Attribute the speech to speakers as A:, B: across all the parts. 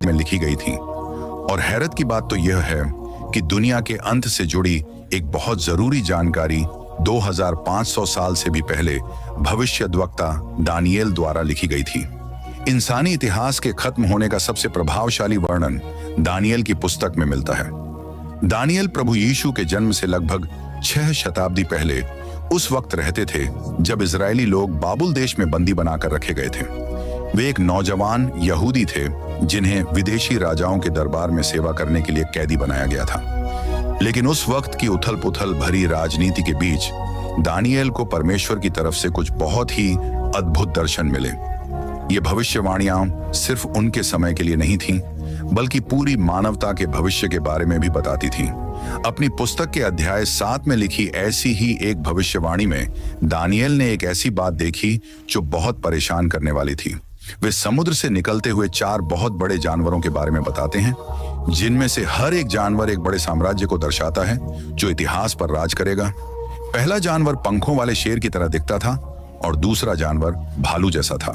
A: में लिखी गई थी। और हैरत की बात तो यह है कि दुनिया के अंत से जुड़ी एक बहुत जरूरी जानकारी 2500 साल से भी पहले भविष्यद्वक्ता दानियेल द्वारा लिखी गई थी। इंसानी इतिहास के खत्म होने का सबसे प्रभावशाली वर्णन दानियेल की पुस्तक में मिलता है। दानियेल प्रभु यीशु के जन्म से लगभग 6 शताब्दी पहले उस वक्त रहते थे जब इजरायली लोग बाबुल देश में बंदी बनाकर रखे गए थे। वे एक नौजवान यहूदी थे जिन्हें विदेशी राजाओं के दरबार में सेवा करने के लिए कैदी बनाया गया था। लेकिन उस वक्त की उथल पुथल भरी राजनीति के बीच दानियेल को परमेश्वर की तरफ से कुछ बहुत ही अद्भुत दर्शन मिले। ये भविष्यवाणियां सिर्फ उनके समय के लिए नहीं थीं, बल्कि पूरी मानवता के भविष्य के बारे में भी बताती थीं। अपनी पुस्तक के अध्याय 7 में लिखी ऐसी ही एक भविष्यवाणी में दानियेल ने एक ऐसी बात देखी जो बहुत परेशान करने वाली थी। वे समुद्र से निकलते हुए 4 बहुत बड़े जानवरों के बारे में बताते हैं, जिनमें से हर एक जानवर एक बड़े साम्राज्य को दर्शाता है जो इतिहास पर राज करेगा। पहला जानवर पंखों वाले शेर की तरह दिखता था और दूसरा जानवर भालू जैसा था।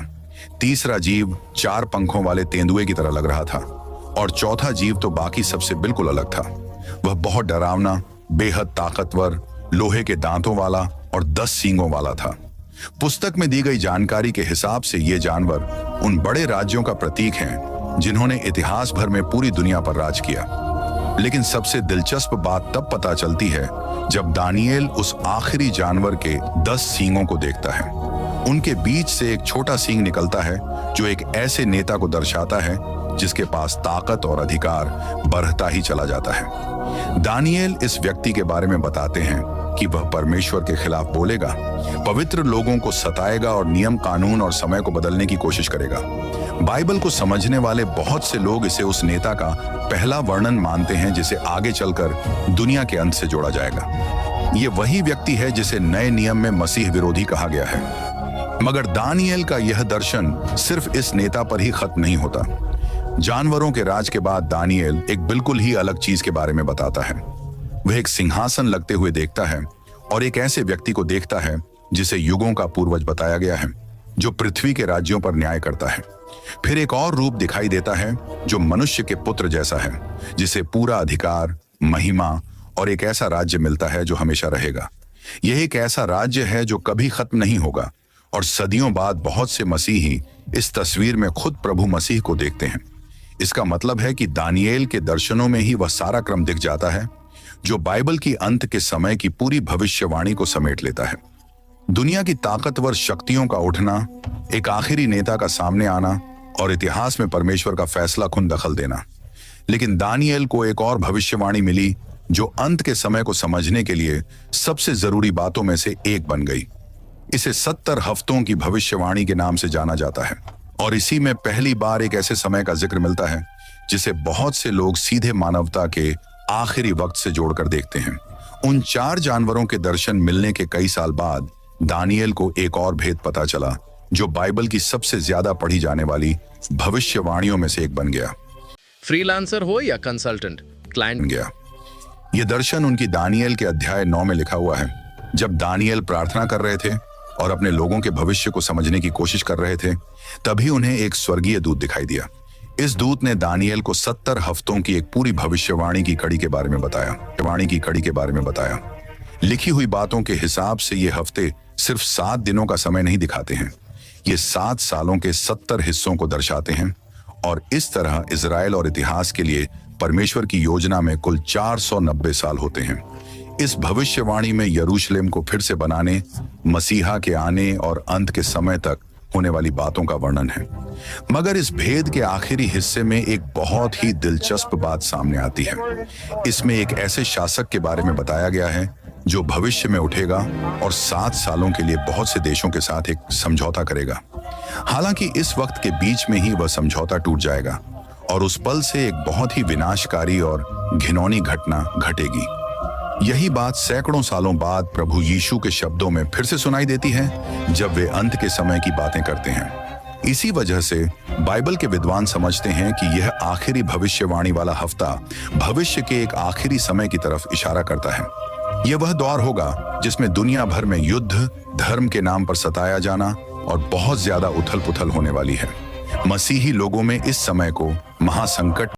A: तीसरा जीव 4 पंखों वाले तेंदुए की तरह लग रहा था और चौथा जीव तो बाकी सबसे बिल्कुल अलग था। वह बहुत डरावना, बेहद ताकतवर, लोहे के दांतों वाला और 10 सींगों वाला था। पुस्तक में दी गई जानकारी के हिसाब से ये जानवर उन बड़े राज्यों का प्रतीक हैं जिन्होंने इतिहास भर में पूरी दुनिया पर राज किया। लेकिन सबसे दिलचस्प बात तब पता चलती है जब दानियेल उस आखिरी जानवर के 10 सींगों को देखता है। उनके बीच से एक छोटा सींग निकलता है जो एक ऐसे नेता को दर्शाता है जिसके पास ताकत और अधिकार बढ़ता ही चला जाता है। दानियेल इस व्यक्ति के बारे में बताते हैं कि वह परमेश्वर के खिलाफ बोलेगा, पवित्र लोगों को सताएगा और नियम कानून और समय को बदलने की कोशिश करेगा। बाइबल को समझने वाले बहुत से लोग इसे उस नेता का पहला वर्णन मानते हैं जिसे आगे चलकर दुनिया के अंत से जोड़ा जाएगा। ये वही व्यक्ति है जिसे नए नियम में मसीह विरोधी कहा गया है। मगर दानियेल का यह दर्शन सिर्फ इस नेता पर ही खत्म नहीं होता। जानवरों के राज के बाद दानियेल एक बिल्कुल ही अलग चीज के बारे में बताता है। वह एक सिंहासन लगते हुए देखता है और एक ऐसे व्यक्ति को देखता है जिसे युगों का पूर्वज बताया गया है, जो पृथ्वी के राज्यों पर न्याय करता है। फिर एक और रूप दिखाई देता है जो मनुष्य के पुत्र जैसा है, जिसे पूरा अधिकार, महिमा और एक ऐसा राज्य मिलता है जो हमेशा रहेगा। यह एक ऐसा राज्य है जो कभी खत्म नहीं होगा और सदियों बाद बहुत से मसीही इस तस्वीर में खुद प्रभु मसीह को देखते हैं। इसका मतलब है कि दानियेल के दर्शनों में ही वह सारा क्रम दिख जाता है जो बाइबल की अंत के समय की पूरी भविष्यवाणी को समेट लेता है। दुनिया की ताकतवर शक्तियों का उठना, एक आखिरी नेता का सामने आना और इतिहास में परमेश्वर का फैसला खुन दखल देना। लेकिन दानियेल को एक और भविष्यवाणी मिली जो अंत के समय को समझने के लिए सबसे जरूरी बातों में से एक बन गई। इसे 70 हफ्तों की भविष्यवाणी के नाम से जाना जाता है और इसी में पहली बार एक ऐसे समय का जिक्र मिलता है जिसे बहुत से लोग सीधे मानवता के आखिरी वक्त से जोड़कर देखते हैं। उन 4 जानवरों के दर्शन मिलने के कई साल बाद दानियेल को एक और भेद पता चला जो बाइबल की सबसे ज्यादा पढ़ी जाने वाली भविष्यवाणियों में से एक बन गया।
B: फ्रीलांसर हो या कंसल्टेंट, क्लाइंट
A: गया। यह दर्शन उनकी दानियेल के अध्याय 9 में लिखा हुआ है। जब दानियेल प्रार्थना कर रहे थे और अपने लोगों के भविष्य को समझने की कोशिश कर रहे थे, तभी उन्हें एक स्वर्गीय दूत दिखाई दिया। इस दूत ने दानियेल को 70 हफ्तों की एक पूरी भविष्यवाणी की कड़ी के बारे में बताया। लिखी हुई बातों के हिसाब से ये हफ्ते सिर्फ 7 दिनों का समय नहीं दिखाते हैं, ये 7 सालों के 70 हिस्सों को दर्शाते हैं। और इस तरह इजराइल और इतिहास के लिए परमेश्वर की योजना में कुल 490 साल होते हैं। इस भविष्यवाणी में यरूशलेम को फिर से बनाने, मसीहा के आने और अंत के समय तक होने वाली बातों का वर्णन है। मगर इस भेद के आखिरी हिस्से में एक बहुत ही दिलचस्प बात सामने आती है। इसमें एक ऐसे शासक के बारे में बताया गया है जो भविष्य में उठेगा और 7 सालों के लिए बहुत से देशों के साथ एक समझौता करेगा। हालांकि इस वक्त के बीच में ही वह समझौता टूट जाएगा और उस पल से एक बहुत ही विनाशकारी और घिनौनी घटना घटेगी। यही बात सैकड़ों सालों बाद प्रभु यीशु के शब्दों में फिर से सुनाई देती है जब वे अंत के समय की बातें करते हैं। इसी वजह से बाइबल के विद्वान समझते हैं कि यह आखिरी भविष्यवाणी वाला हफ्ता भविष्य के एक आखिरी समय की तरफ इशारा करता है। यह वह दौर होगा जिसमें दुनिया भर में युद्ध, धर्म के नाम पर सताया जाना और बहुत ज्यादा उथल पुथल होने वाली है। मसीही लोगों में इस समय को महासंकट